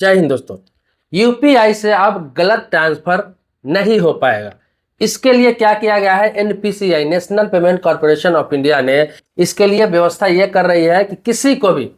जय हिंद दोस्तों। यूपीआई से अब गलत ट्रांसफर नहीं हो पाएगा। इसके लिए क्या किया गया है, NPCI national payment corporation of India ने इसके लिए व्यवस्था ये कर रही है कि किसी को भी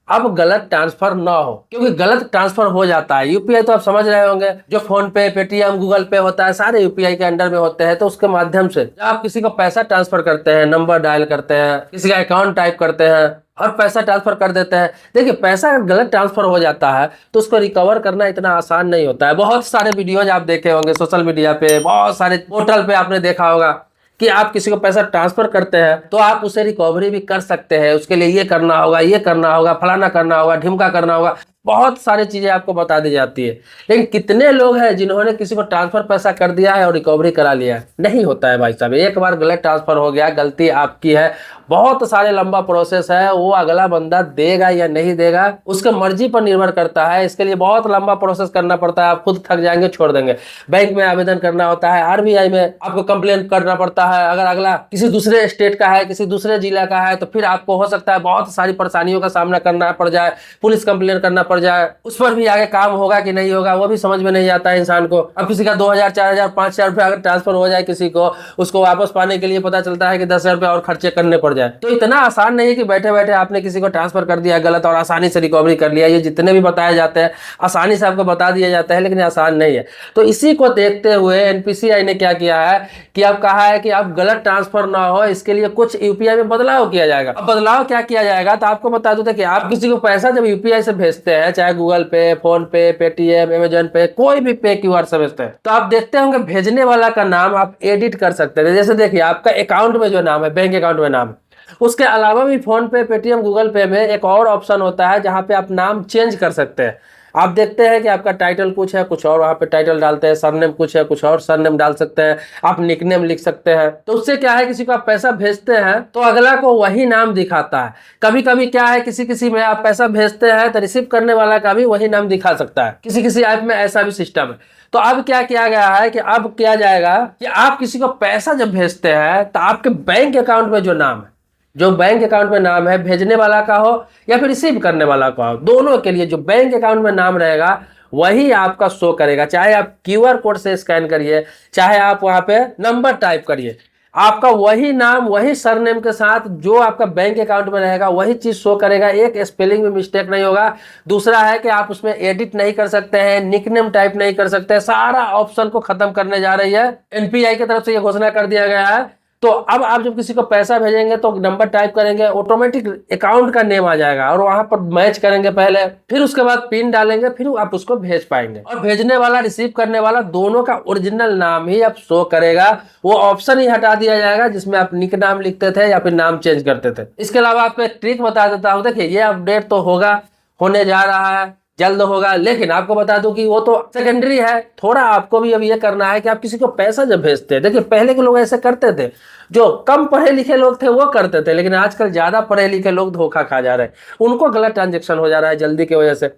अब गलत ट्रांसफर ना हो, क्योंकि गलत ट्रांसफर हो जाता है। यूपीआई तो आप समझ रहे होंगे, जो फोन पे, पेटीएम, गूगल पे होता है, सारे यूपीआई के अंडर में होते हैं। तो उसके माध्यम से जब आप किसी को पैसा ट्रांसफर करते हैं, नंबर डायल करते हैं, किसी का अकाउंट टाइप करते हैं और पैसा ट्रांसफर कर देते हैं। देखिए, पैसा अगर गलत ट्रांसफर हो जाता है तो उसको रिकवर करना इतना आसान नहीं होता है। बहुत सारे वीडियोज आप देखे होंगे सोशल मीडिया पे, बहुत सारे पोर्टल पे आपने देखा होगा कि आप किसी को पैसा ट्रांसफर करते हैं तो आप उसे रिकवरी भी कर सकते हैं। उसके लिए ये करना होगा, ये करना होगा, फलाना करना होगा, ढिमका करना होगा, बहुत सारी चीजें आपको बता दी जाती है। लेकिन कितने लोग हैं जिन्होंने किसी को ट्रांसफर पैसा कर दिया है और रिकवरी करा लिया है? नहीं होता है भाई साहब। एक बार गलत ट्रांसफर हो गया, गलती आपकी है, बहुत सारे लंबा प्रोसेस है। वो अगला बंदा देगा या नहीं देगा उसके मर्जी पर निर्भर करता है। इसके लिए बहुत लंबा प्रोसेस करना पड़ता है। आप खुद थक जाएंगे, छोड़ देंगे। बैंक में आवेदन करना होता है, आरबीआई में आपको कंप्लेन करना पड़ता है। अगर अगला किसी दूसरे स्टेट का है, किसी दूसरे जिला का है, तो फिर आपको हो सकता है बहुत सारी परेशानियों का सामना करना पड़ जाए, पुलिस कंप्लेन करना पड़ जाए। उस पर भी आगे काम होगा कि नहीं होगा वो भी समझ में नहीं आता है इंसान को। अब किसी का 2000, 4000, 5000 रुपया अगर ट्रांसफर हो जाए किसी को, उसको वापस पाने के लिए पता चलता है कि 10,000 रुपया और खर्चे करने पड़ जाए। तो इतना आसान नहीं है कि बैठे बैठे आपने किसी को ट्रांसफर कर दिया गलत और आसानी से रिकवरी कर लिया। ये जितने भी बताए जाते हैं आसानी से आपको बता दिया जाता है, लेकिन आसान नहीं है। तो इसी को देखते हुए एनपीसीआई ने क्या किया है कि अब कहा है कि अब गलत ट्रांसफर ना हो, इसके लिए कुछ यूपीआई में बदलाव किया जाएगा। अब बदलाव क्या किया जाएगा तो आपको बता दूं कि आप किसी को पैसा जब यूपीआई से भेजते हैं, चाहे गूगल पे, फोन पे, पेटीएम, अमेजन पे, कोई भी पे क्यूआर से भेजते हैं, तो आप देखते होंगे भेजने वाला का नाम आप एडिट कर सकते हैं। जैसे देखिए, आपका अकाउंट में जो नाम है, बैंक अकाउंट में नाम, उसके अलावा भी फोन पे, पेटीएम, गूगल पे में एक और ऑप्शन होता है जहां पे आप नाम चेंज कर सकते हैं। आप देखते हैं कि आपका टाइटल कुछ है, कुछ और वहां पे टाइटल डालते हैं, सरनेम कुछ है, कुछ और सरनेम डाल सकते हैं, आप निकनेम लिख सकते हैं। तो उससे क्या है, किसी को आप पैसा भेजते हैं तो अगला को वही नाम दिखाता है। कभी कभी क्या है, किसी किसी में आप पैसा भेजते हैं तो रिसीव करने वाला का भी वही नाम दिखा सकता है। किसी किसी ऐप में ऐसा भी सिस्टम है। तो अब क्या किया गया है कि अब किया जाएगा कि आप किसी को पैसा जब भेजते हैं तो आपके बैंक अकाउंट में जो नाम है, जो बैंक अकाउंट में नाम है, भेजने वाला का हो या फिर रिसीव करने वाला का हो, दोनों के लिए जो बैंक अकाउंट में नाम रहेगा वही आपका शो करेगा। चाहे आप क्यूआर कोड से स्कैन करिए, चाहे आप वहां पे नंबर टाइप करिए, आपका वही नाम, वही सरनेम के साथ जो आपका बैंक अकाउंट में रहेगा वही चीज शो करेगा। एक स्पेलिंग में मिस्टेक नहीं होगा। दूसरा है कि आप उसमें एडिट नहीं कर सकते हैं, निकनेम टाइप नहीं कर सकते। सारा ऑप्शन को खत्म करने जा रही है एनपीआई की तरफ से, यह घोषणा कर दिया गया है। तो अब आप जब किसी को पैसा भेजेंगे तो नंबर टाइप करेंगे, ऑटोमेटिक अकाउंट का नेम आ जाएगा और वहां पर मैच करेंगे पहले, फिर उसके बाद पिन डालेंगे, फिर आप उसको भेज पाएंगे। और भेजने वाला, रिसीव करने वाला, दोनों का ओरिजिनल नाम ही अब शो करेगा। वो ऑप्शन ही हटा दिया जाएगा जिसमें आप निक नाम लिखते थे या फिर नाम चेंज करते थे। इसके अलावा आपको एक ट्रिक बता देता हूँ। देखिए, ये अपडेट तो होगा, होने जा रहा है, जल्द होगा, लेकिन आपको बता दूं कि वो तो सेकेंडरी है। थोड़ा आपको भी अब ये करना है कि आप किसी को पैसा जब भेजते हैं, देखिए पहले के लोग ऐसे करते थे, जो कम पढ़े लिखे लोग थे वो करते थे, लेकिन आजकल ज्यादा पढ़े लिखे लोग धोखा खा जा रहे हैं, उनको गलत ट्रांजेक्शन हो जा रहा है जल्दी की वजह से।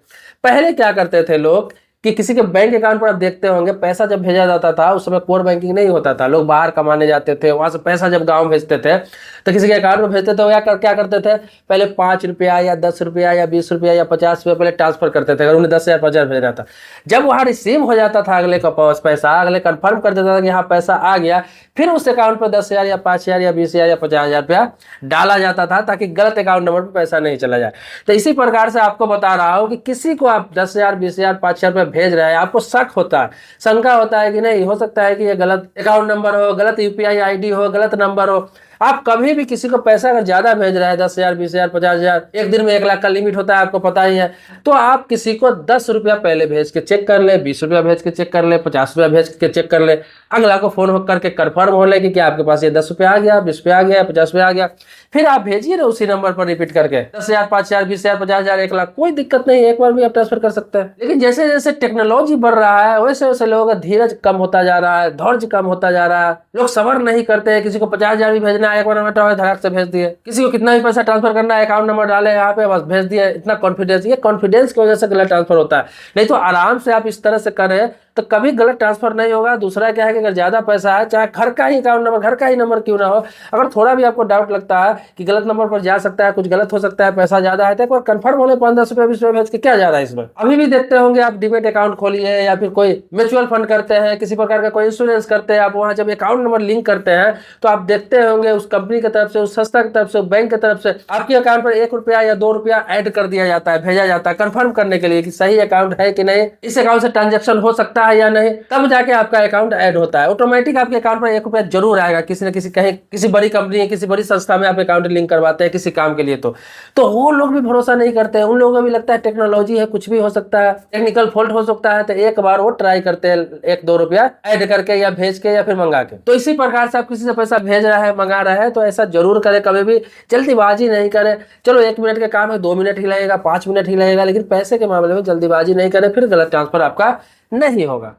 पहले क्या करते थे लोग कि किसी के बैंक अकाउंट पर आप देखते होंगे पैसा जब भेजा जाता था, उस समय कोर बैंकिंग नहीं होता था, लोग बाहर कमाने जाते थे, वहां से पैसा जब गांव भेजते थे तो किसी के अकाउंट में भेजते थे, क्या करते थे, पहले 5 रुपया या 10 रुपया या 20 रुपया या 50 रुपया पहले ट्रांसफर करते थे। अगर उन्हें 10,000, 50,000 भेजना था, जब वहां रिसीव हो जाता था अगले का पास पैसा, अगले कंफर्म कर देता था कि हाँ पैसा आ गया, फिर उस अकाउंट पर 10,000 या 5,000 या 20,000 या 50,000 रुपया डाला जाता था ताकि गलत अकाउंट नंबर पर पैसा नहीं चला जाए। तो इसी प्रकार से आपको बता रहा हूँ कि किसी को आप 10,000, 20,000, 5,000 रुपया भेज रहे हैं, आपको शक होता है, शंका होता है कि नहीं हो सकता है कि ये गलत अकाउंट नंबर हो, गलत यूपीआई आईडी हो, गलत नंबर हो। आप कभी भी किसी को पैसा अगर ज्यादा भेज रहे हैं, 10,000, 20,000, 50,000, एक दिन में 1 लाख का लिमिट होता है, आपको पता ही है, तो आप किसी को 10 रुपया पहले भेज के चेक कर ले, 20 रुपया भेज के चेक कर ले, 50 रुपया भेज के चेक कर ले, अगला को फोन करके कंफर्म हो ले कि क्या आपके पास ये 10 रुपया आ गया, 20 रुपया आ गया, 50 रुपया आ गया, फिर आप भेजिए ना उसी नंबर पर रिपीट करके 10,000, 5,000, 20,000, 50,000, 1 लाख, कोई दिक्कत नहीं, एक बार भी आप ट्रांसफर कर सकते हैं। लेकिन जैसे जैसे टेक्नोलॉजी बढ़ रहा है वैसे वैसे लोगों का धीरज कम होता जा रहा है, धैर्य कम होता जा रहा है, लोग सबर नहीं करते हैं। किसी को 50,000 भी भेजना है, एक बार धड़ाक से भेज दिए, किसी को कितना भी पैसा ट्रांसफर करना है, अकाउंट नंबर डाले यहाँ पे बस भेज दिए, इतना कॉन्फिडेंस, ये कॉन्फिडेंस की वजह से गलत ट्रांसफर होता है। नहीं तो आराम से आप इस तरह से करें तो कभी गलत ट्रांसफर नहीं होगा। दूसरा क्या है कि अगर ज़्यादा पैसा है, चाहे घर का ही अकाउंट नंबर, घर का ही नंबर क्यों ना हो, अगर थोड़ा भी आपको डाउट लगता है कि गलत नंबर पर जा सकता है, कुछ गलत हो सकता है, पैसा ज़्यादा है, तो एक बार कन्फर्म होने 5-10 रुपये 20 रुपये भेज के क्या ज़्यादा है इसमें। अभी भी देखते होंगे आप डीमेट अकाउंट खोलिए या फिर कोई म्यूचुअल फंड करते हैं, किसी प्रकार का कोई इंश्योरेंस करते हैं, आप वहाँ जब अकाउंट नंबर लिंक करते हैं तो आप देखते होंगे उस कंपनी की तरफ से, उस संस्था की तरफ से, बैंक की तरफ से आपके अकाउंट पर 1 रुपया या 2 रुपया ऐड कर दिया जाता है, भेजा जाता है कन्फर्म करने के लिए कि सही अकाउंट है कि नहीं, इस अकाउंट से ट्रांजेक्शन हो सकता है या नहीं, तब जाके आपका अकाउंट ऐड होता है। ऑटोमेटिक आपके अकाउंट पर 1 रुपया जरूर आएगा, किसी न किसी कहीं किसी बड़ी कंपनी, किसी बड़ी संस्था में आप अकाउंट लिंक करवाते हैं किसी काम के लिए, तो वो लोग भी भरोसा नहीं करते हैं। उन लोगों को भी लगता है टेक्नोलॉजी है, कुछ भी हो सकता है, टेक्निकल फॉल्ट हो सकता है, तो एक बार वो ट्राई करते हैं 1-2 रुपया ऐड करके या भेज के या फिर मंगा के। तो इसी प्रकार से आप किसी से पैसा भेज रहा है, मंगा रहा है, तो ऐसा जरूर करें, कभी भी जल्दीबाजी नहीं करें। चलो 1 मिनट का काम है, 2 मिनट ही लगेगा, 5 मिनट ही लगेगा, लेकिन पैसे के मामले में जल्दीबाजी नहीं करें, फिर गलत ट्रांसफर आपका नहीं होगा।